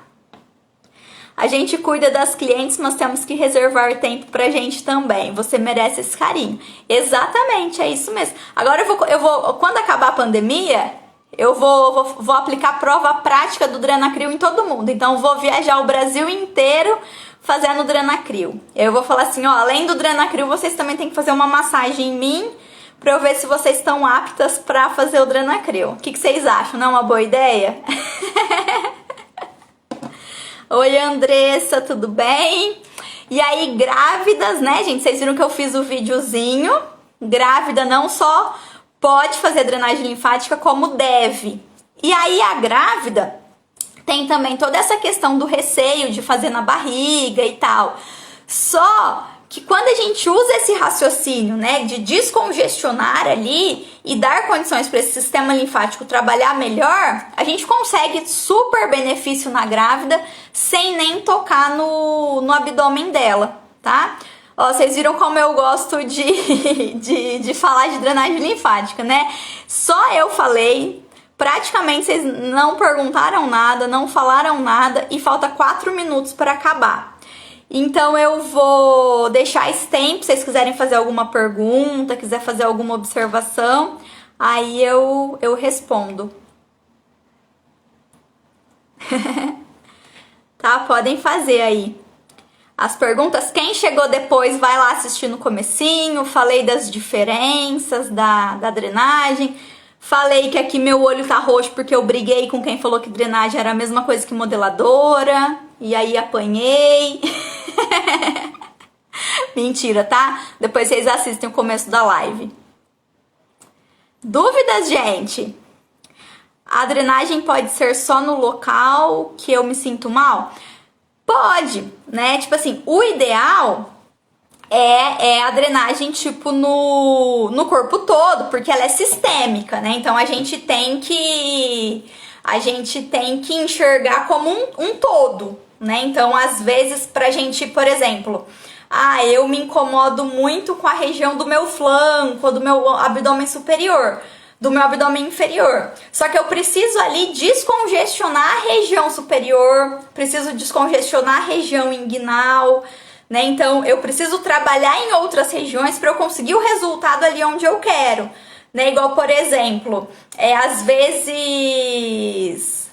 A: A gente cuida das clientes, mas temos que reservar tempo pra gente também. Você merece esse carinho. Exatamente, é isso mesmo. Agora eu vou quando acabar a pandemia, eu vou aplicar prova prática do Drenacryl em todo mundo. Então, vou viajar o Brasil inteiro fazendo Drenacryl. Eu vou falar assim, ó, além do Drenacryl, vocês também têm que fazer uma massagem em mim pra eu ver se vocês estão aptas pra fazer o Drenacryl. O que vocês acham? Não é uma boa ideia? Oi, Andressa, tudo bem? E aí, grávidas, né, gente? Vocês viram que eu fiz o videozinho. Grávida não só pode fazer drenagem linfática, como deve. E aí, a grávida tem também toda essa questão do receio de fazer na barriga e tal. Só que quando a gente usa esse raciocínio, né, de descongestionar ali e dar condições para esse sistema linfático trabalhar melhor, a gente consegue super benefício na grávida sem nem tocar no abdômen dela, tá? Ó, vocês viram como eu gosto de falar de drenagem linfática, né? Só eu falei, praticamente vocês não perguntaram nada, não falaram nada e falta 4 minutos para acabar. Então eu vou deixar esse tempo, se vocês quiserem fazer alguma pergunta, quiser fazer alguma observação, aí eu respondo. Tá? Podem fazer aí as perguntas. Quem chegou depois vai lá assistir no comecinho, falei das diferenças da drenagem, falei que aqui meu olho tá roxo porque eu briguei com quem falou que drenagem era a mesma coisa que modeladora, e aí apanhei. Mentira, tá? Depois vocês assistem o começo da live. Dúvidas, gente? A drenagem pode ser só no local que eu me sinto mal? Pode, né? Tipo assim, o ideal é a drenagem, tipo, no corpo todo, porque ela é sistêmica, né? Então, a gente tem que enxergar como um todo, né? Então, às vezes, pra gente, por exemplo, eu me incomodo muito com a região do meu flanco, do meu abdômen superior, do meu abdômen inferior. Só que eu preciso ali descongestionar a região superior, preciso descongestionar a região inguinal, né? Então, eu preciso trabalhar em outras regiões para eu conseguir o resultado ali onde eu quero, né? Igual, por exemplo, às vezes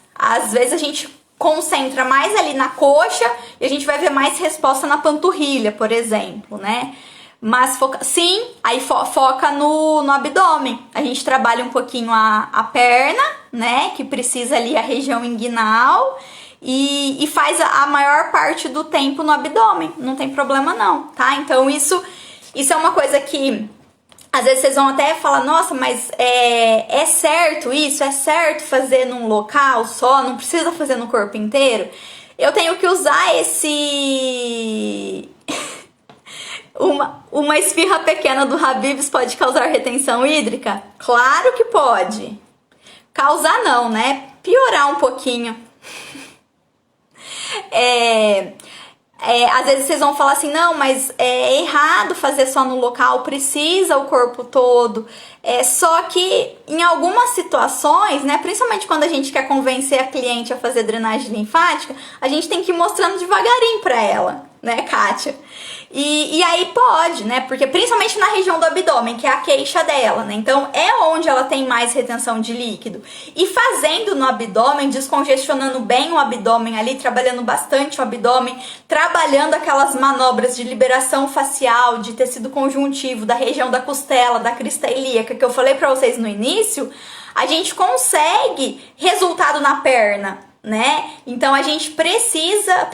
A: a gente concentra mais ali na coxa e a gente vai ver mais resposta na panturrilha, por exemplo, né? Mas foca no abdômen. A gente trabalha um pouquinho a perna, né? Que precisa ali a região inguinal e faz a maior parte do tempo no abdômen. Não tem problema não, tá? Então isso é uma coisa que às vezes vocês vão até falar, nossa, mas é certo isso? É certo fazer num local só? Não precisa fazer no corpo inteiro? Eu tenho que usar esse... Uma esfirra pequena do Habib's pode causar retenção hídrica? Claro que pode. Causar não, né? Piorar um pouquinho. Às vezes vocês vão falar assim, não, mas é errado fazer só no local, precisa o corpo todo. Só que em algumas situações, né, principalmente quando a gente quer convencer a cliente a fazer drenagem linfática, a gente tem que ir mostrando devagarinho pra ela, né, Kátia? E aí pode, né, porque principalmente na região do abdômen, que é a queixa dela, né, então é onde ela tem mais retenção de líquido. E fazendo no abdômen, descongestionando bem o abdômen ali, trabalhando bastante o abdômen, trabalhando aquelas manobras de liberação facial, de tecido conjuntivo, da região da costela, da crista ilíaca, que eu falei pra vocês no início, a gente consegue resultado na perna, né? Então a gente precisa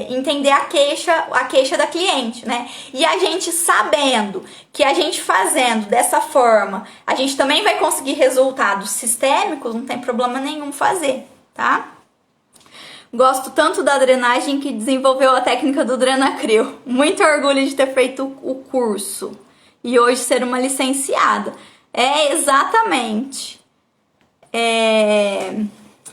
A: entender a queixa da cliente, né? E a gente sabendo que a gente fazendo dessa forma, a gente também vai conseguir resultados sistêmicos, não tem problema nenhum fazer, tá? Gosto tanto da drenagem que desenvolveu a técnica do Drenacryl. Muito orgulho de ter feito o curso e hoje ser uma licenciada. Exatamente.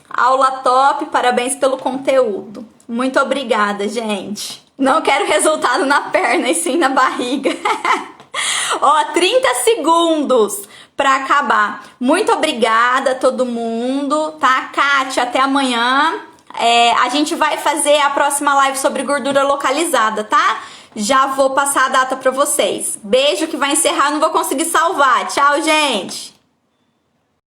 A: Aula top, parabéns pelo conteúdo. Muito obrigada, gente. Não quero resultado na perna e sim na barriga. 30 segundos para acabar. Muito obrigada a todo mundo, tá? Kátia, parte, até amanhã. A gente vai fazer a próxima live sobre gordura localizada, tá? Já vou passar a data pra vocês. Beijo, que vai encerrar, não vou conseguir salvar. Tchau, gente!